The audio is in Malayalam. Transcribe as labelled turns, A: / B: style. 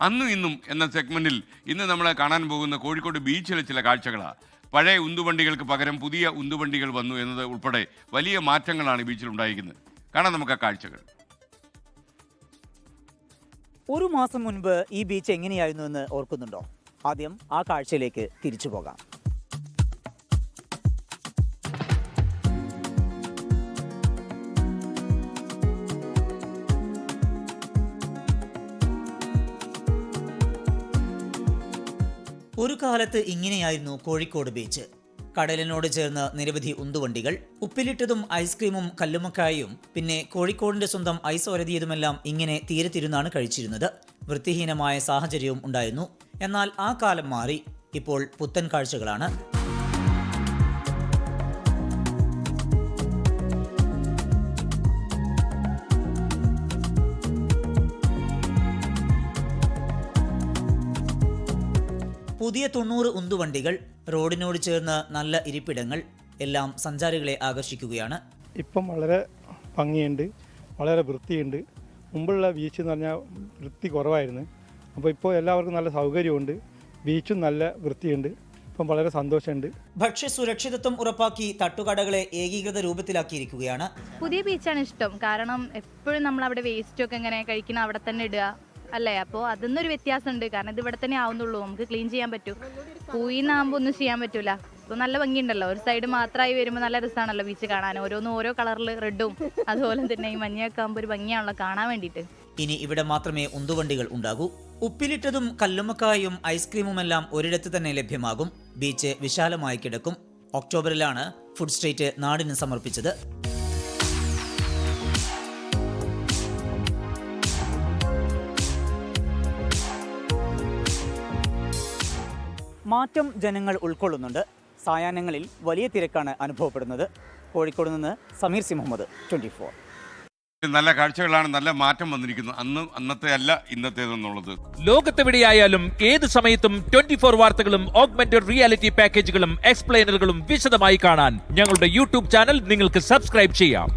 A: അന്നും ഇന്നും എന്ന സെഗ്മെന്റിൽ ഇന്ന് നമ്മൾ കാണാൻ പോകുന്ന കോഴിക്കോട് ബീച്ചിലെ ചില കാഴ്ചകളാണ്. പഴയ ഉന്തുവണ്ടികൾക്ക് പകരം പുതിയ ഉന്തുവണ്ടികൾ വന്നു എന്നത് ഉൾപ്പെടെ വലിയ മാറ്റങ്ങളാണ് ബീച്ചിൽ ഉണ്ടായിരിക്കുന്നത്. കാണാം നമുക്ക് ആ കാഴ്ചകൾ.
B: ഒരു മാസം മുൻപ് ഈ ബീച്ച് എങ്ങനെയായിരുന്നു എന്ന് ഓർക്കുന്നുണ്ടോ? ആദ്യം ആ കാഴ്ചയിലേക്ക് തിരിച്ചു പോകാം. ഒരു കാലത്ത് ഇങ്ങനെയായിരുന്നു കോഴിക്കോട് ബീച്ച്. കടലിനോട് ചേർന്ന് നിരവധി ഉന്തുവണ്ടികൾ, ഉപ്പിലിട്ടതും ഐസ്ക്രീമും കല്ലുമക്കായും പിന്നെ കോഴിക്കോടിന്റെ സ്വന്തം ഐസ് ഒരതിയതുമെല്ലാം ഇങ്ങനെ തീരത്തിരുന്നാണ് കഴിച്ചിരുന്നത്. വൃത്തിഹീനമായ സാഹചര്യവും ഉണ്ടായിരുന്നു. എന്നാൽ ആ കാലം മാറി. ഇപ്പോൾ പുത്തൻ കാഴ്ചകളാണ്. പുതിയ 90 ഉന്തുവണ്ടികൾ, റോഡിനോട് ചേർന്ന് നല്ല ഇരിപ്പിടങ്ങൾ എല്ലാം സഞ്ചാരികളെ ആകർഷിക്കുകയാണ്.
C: ഇപ്പം വളരെ ഭംഗിയുണ്ട്, വളരെ വൃത്തിയുണ്ട്. മുമ്പുള്ള ബീച്ച് എന്ന് പറഞ്ഞാൽ വൃത്തി കുറവായിരുന്നു. അപ്പോൾ ഇപ്പോൾ എല്ലാവർക്കും നല്ല സൗകര്യമുണ്ട്, ബീച്ചും നല്ല വൃത്തിയുണ്ട്. ഇപ്പം വളരെ സന്തോഷമുണ്ട്.
B: ഭക്ഷ്യസുരക്ഷിതത്വം ഉറപ്പാക്കി തട്ടുകടകളെ ഏകീകൃത രൂപത്തിലാക്കിയിരിക്കുകയാണ്.
D: പുതിയ ബീച്ചാണ് ഇഷ്ടം. കാരണം എപ്പോഴും നമ്മൾ അവിടെ വേസ്റ്റൊക്കെ ഇങ്ങനെ കഴിക്കുന്ന അവിടെ തന്നെ ഇടുക അല്ലേ. അപ്പോൾ അതൊന്നൊരു വ്യത്യാസമുണ്ട്. കാരണം ഇത് ഇവിടെ തന്നെ ആവുന്നുള്ളൂ, നമുക്ക് ക്ലീൻ ചെയ്യാൻ പറ്റും. പൂയിന്നാകുമ്പോൾ ഒന്നും ചെയ്യാൻ പറ്റൂല. അപ്പോൾ നല്ല ഭംഗിയുണ്ടല്ലോ, ഒരു സൈഡ് മാത്രമായി വരുമ്പോൾ നല്ല രസമാണല്ലോ ബീച്ച് കാണാൻ. ഓരോ കളറിൽ റെഡും അതുപോലെ തന്നെ ഈ മഞ്ഞയൊക്കെ ആകുമ്പോൾ ഒരു ഭംഗിയാണല്ലോ കാണാൻ വേണ്ടിയിട്ട്.
B: ഇനി ഇവിടെ മാത്രമേ ഉന്തുവണ്ടികൾ ഉണ്ടാകൂ. ഉപ്പിലിട്ടതും കല്ലുമ്മക്കായും ഐസ്ക്രീമുമെല്ലാം ഒരിടത്ത് തന്നെ ലഭ്യമാകും. ബീച്ച് വിശാലമായി കിടക്കും. ഒക്ടോബറിലാണ് ഫുഡ് സ്ട്രീറ്റ് നാടിന് സമർപ്പിച്ചത്. മാറ്റം ജനങ്ങൾ ഉൾക്കൊള്ളുന്നുണ്ട്. സായാഹ്നങ്ങളിൽ വലിയ തിരക്കാണ് അനുഭവപ്പെടുന്നത്. കോഴിക്കോട് നിന്ന് സമീർ സി മുഹമ്മദ്, 24.
A: നല്ല കാഴ്ചകളാണ്, നല്ല മാറ്റം വന്നിരിക്കുന്നു. അന്നത്തെ അല്ല ഇന്നത്തേതെന്നുള്ളത്.
E: ലോകത്തെവിടെയായാലും ഏത് സമയത്തും 24 വാർത്തകളും ഓഗ്മെന്റഡ് റിയാലിറ്റി പാക്കേജുകളും എക്സ്പ്ലെയിനറുകളും വിശദമായി കാണാൻ ഞങ്ങളുടെ യൂട്യൂബ് ചാനൽ നിങ്ങൾക്ക് സബ്സ്ക്രൈബ് ചെയ്യാം.